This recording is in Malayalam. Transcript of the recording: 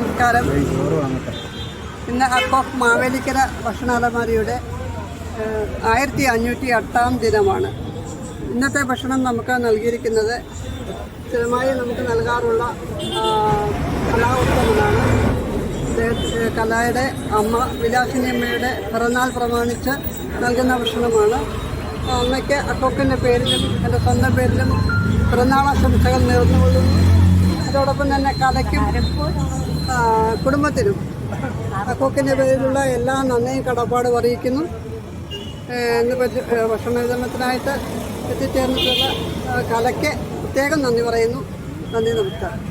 നമസ്കാരം. ഇന്ന് അക്കോക്ക് മാവേലിക്കര ഭക്ഷണാലമാരിയുടെ 1508 ദിനമാണ്. ഇന്നത്തെ ഭക്ഷണം നമുക്ക് നൽകിയിരിക്കുന്നത് സ്ഥിരമായി നമുക്ക് നൽകാറുള്ള കലാഉത്തമനാണ്. കലയുടെ അമ്മ വിലാസിനി അമ്മയുടെ പിറന്നാൾ പ്രമാണിച്ച് നൽകുന്ന ഭക്ഷണമാണ്. അമ്മയ്ക്ക് അക്കോക്കിൻ്റെ പേരിലും എൻ്റെ സ്വന്തം പേരിലും പിറന്നാളാശംസകൾ നേർന്നുകൊള്ളുന്നു. അതോടൊപ്പം തന്നെ കലയ്ക്കും കുടുംബത്തിനും അക്കോക്കിൻ്റെ പേരിലുള്ള എല്ലാ നന്ദിയും കടപ്പാടും അറിയിക്കുന്നു. ഇന്ന് ഭക്ഷണ വിതരണത്തിനായിട്ട് എത്തിച്ചേർന്നിട്ടുള്ള കലയ്ക്ക് പ്രത്യേകം നന്ദി പറയുന്നു. നന്ദി, നമസ്കാരം.